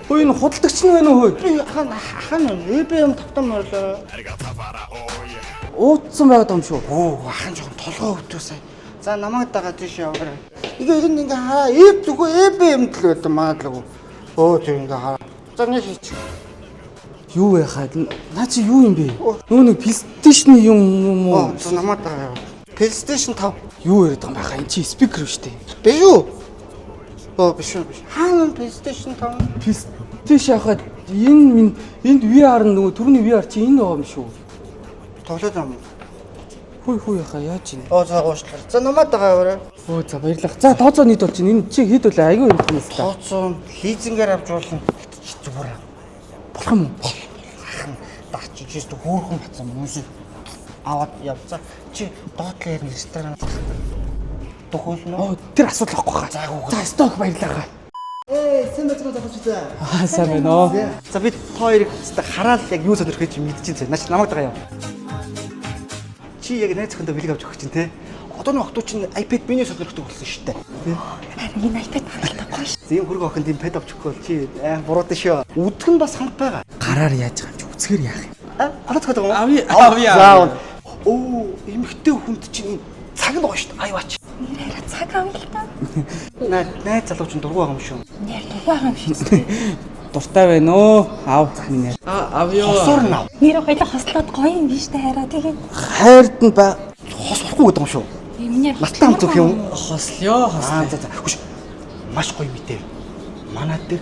Ой энэ худалдагч нь байна уу? Би ахын EBM тавтан болоо. Уудсан байгаад юм шүү. Ахын жоохон толгой өвдөө сая. За намайг дагаад тийш яваарай. Энэ ингээ хараа зүгөө EBM л байдаг маадлаггүй. Тэр ингээ хараа. За нэг хийчих. Юу вэ хаа? Наа чи юу юм бэ? Нөө нэг PlayStation юм уу? Намайг дагаа. PlayStation 5. Юу яриад байгаа юм бэ хаа? Энд чи спикер шүү дээ. Би юу? Биш. Хаана PlayStation 5? PlayStation хаад энд VR нөгөө түрүүний VR чи энэ байгаа юм шүү. Тоглоод юм. Хүй хаа яаж ийн? За гоошлаа. За намайг дагаа яваарай. За баярлалаа. За тооцоо нийт бол чинь энэ чи хэд вэ? Айгүй юм байна л та. Тооцоо лизингээр авч болно. Зүгээр. Болох юм уу? Дачиж шүү дээ хөөхөн бацсан мөсөв. Аваад явцаа. Чи доотлоор ресторан тохиолно. Тэр асуудал واخгүй хаа. За сток баярлалаа. Сэн бацгаа залууч заа. Сайн байна уу? За бид хоёрыг хараад яг юу сонирхож мэдчихээн. Наач намайг дагаа яв. Чи яг найз зөвхөндөө бэлэг авч өгч чинь те. Одоо нэг охтууд чинь iPad mini сонирхдаг болсон шүү дээ. Энэ iPad хангалттай шүү. Зэм хөргө охин тийм pad авч өгөхгүй бол чи буруутай шүү. Үдгэн бас хамт байгаа. Гараар яаж байгаа юм чи үцгээр яах юм? Хадаад байгаа юм. Авъя. За. Эмхтэй хүнд чинь цаг нь байгаа шүү дээ. Аюуч. Нэрээ цаг хангалттай. Найз залууч нь дургу байгаа юм шүү. Нэр дургу байгаа юм шүү. Дуртай байна уу? Аав минь. Авъя. Хосоор нав. Нэр хоёлоо хослоод гоё юм биш үү хараа тэгээ. Хайрд нь ба Хос болохгүй гэдэг юм шүү. Миний Настай хамт өгөх юм. хослё. За. Хүш. Маш гоё мэдээ. Манай дээр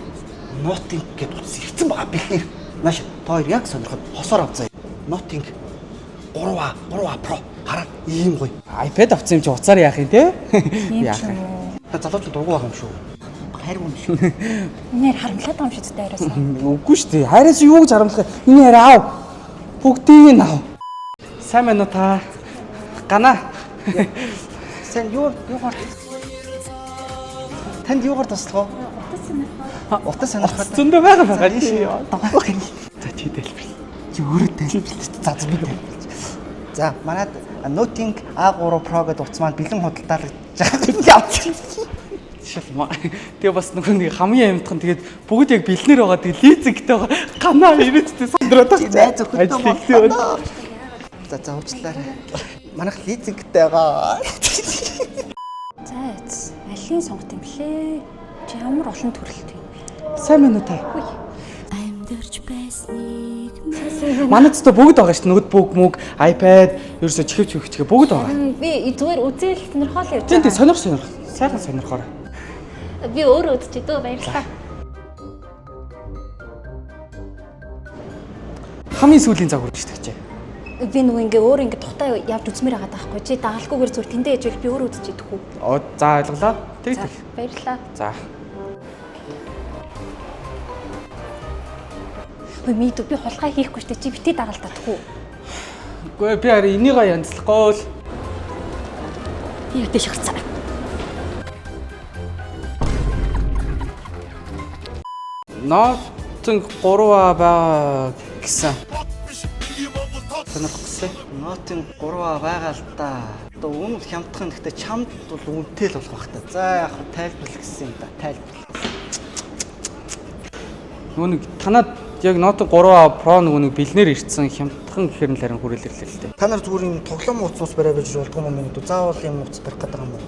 Nothing гэдэг утас ирсэн байгаа бэлнэр. Нааш тоо яг сонирхоод хосоор авцаа. Nothing 3A Pro хараад ийм гоё. iPad авсан юм чи уцаар яах юм те? яах юм. Залууч дургу байгаа юм шүү. Хайргүй юм шүү. Нэр харамлаад байгаа юм шүү дээ араас. Үгүй шүү дээ. Хайраас юу гэж харамлах вэ? Энэ хараа аав. Бүгдийг нь аав. Сайн байна уу та? Гана. Сэн юугаар танд юугаар туслах вэ? Утас сонирхоод. Зөндөө байгаа чи. За чи дэлбэр. Чи өөрөө дэлбэр. За би дэлбэр. За манайд Nothing A3 Pro гэдэг утас маань бэлэн худалдаалж явчих. Шалмаа. Тэгээ бас нөгөө нэг хамгийн амтхан тэгээд бүгд яг бэлнэр байгаа. Тэгээ лизингтэй байгаа. Ганаа ирээдтэй сандраад байна. Найз өхөдөө байна. За уучлаарай. Манайх лизингтэй байгаа. За алийг сонгох юм блэ? Чи ямар олон төрөлтэй юм бэ? Сайн байна уу та? Амьдэрч байсныг Манайд ч бүгд байгаа шүү дээ. Ноутбук, мөг, iPad, ерөөсө чихвч бүгд байгаа. би зүгээр үзэл сонирхол явж Тийм сонирх. Сайхан сонирхоор. Би өөрөө үзчихээ дөө баярлалаа. Хамгийн сүүлийн цаг хүрч таачаа. Би нөгөө ингээ өөр ингээ тухтай явж үзмээр байгаа даахгүй. Чи дагалгүйгээр зүгээр тэндээ ээжвэл би өөрөө үзчихээ дөхүү. За ойлголоо. Тэг. Баярлалаа. За. Мэдв би хулгай хийхгүй штэ чи битээ дагалдаа дөхүү. Үгүй би хараа энийгээ янзлахгүй л. Яг дэш харцаа. Nothing 3A байгаа гэсэн. Сонирхсан. Nothing 3A байгаа л та. Одоо үнэ хямдхан гэхдээ чамд бол үнэтэй л болох бах та. За яг тайлбарлах гэсэн юм да. Тайлбарлах. Нөгөө нэг танад яг Nothing 3A Pro нөгөө нэг бэлнэр ирсэн хямдхан гэхэр нь ларин хүрээлэр л л дээ. Та нар зүгээр юм тоглоом утас барай байж болдгоо юм уу? Заавал юм утас барих гэдэг юм уу?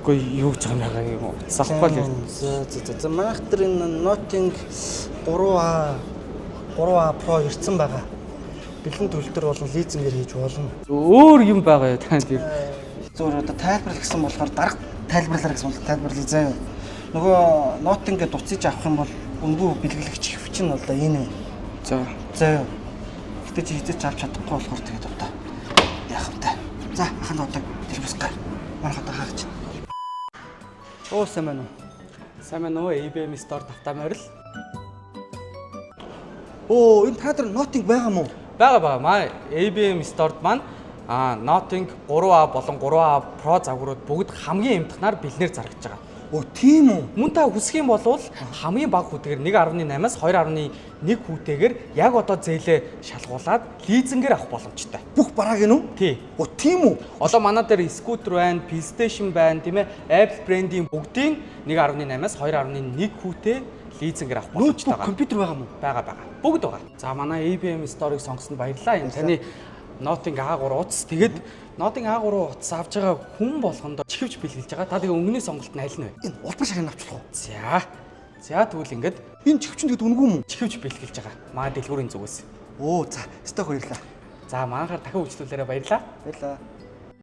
Үгүй юу гэж байгаа юм уу? Сахгүй л юм. За манайх тэр энэ Nothing 3A Pro ирсэн байгаа. Бэлэн төлөлтөр болон лизингээр хийж болно. Өөр юм байгаа юу танд юу? Зүгээр одоо тайлбарлах гэсэн болохоор дарга тайлбарлаа гэсэн бол тайлбарлая заа. Нөгөө Nothing гэдэг утсыг авах юм бол үнгүй бэлгэлэгч хөвч нь одоо энэ. За. Гэтэ чи хизээч авч чадахгүй болохоор тэгээд одоо яах вэ? За ахын одоо тэр бусгаар манайх одоо хаагч. Сайн байна уу? Сайн байна уу? EBM Store тавтаа морил. Энэ та нар Nothing байгаа юм уу? Бага. Маа EBM Store-д маань Nothing 3A болон 3A Pro загварууд бүгд хамгийн эмтхнаар бэлнээр зарагдж байгаа. Тийм үү? Мөн та хүсэх юм бол хамгийн бага хүүтэйгээр 1.8-аас 2.1 хүүтэйгээр яг одоо зээлээ шалгуулад лизингээр авах боломжтой. Бүх барааг нь үү? Тий. Тийм үү? Одоо манай дээр скутер байна, PlayStation байна, тийм ээ. Apple брендийн бүгдийн 1.8-аас 2.1 хүүтэй лизингээр авах боломжтой байгаа. Компьютер байгаа мó? Байгаа. Бүгд байгаа. За манай ABM Store-ыг сонгосонд баярлалаа. Энэ таны Note-ing A3 утас. Тэгээд Note-ing A3 утас авж байгаа хүн болгондоо чихвч бэлгэлж байгаа. Та тэгээ өнгөний сонголт нь аль нь вэ? Энэ улбар шарыг авчлах уу? За тэгвэл ингээд Энэ чихвчин тэгэд үнгүй мүү? чихвч бэлгэлж байгаа. Манай дэлгүүрийн зүгээс. Оо за, сток баярлаа. За манайхаар дахин үйлчлүүлээрэ баярлалаа. Баярлаа.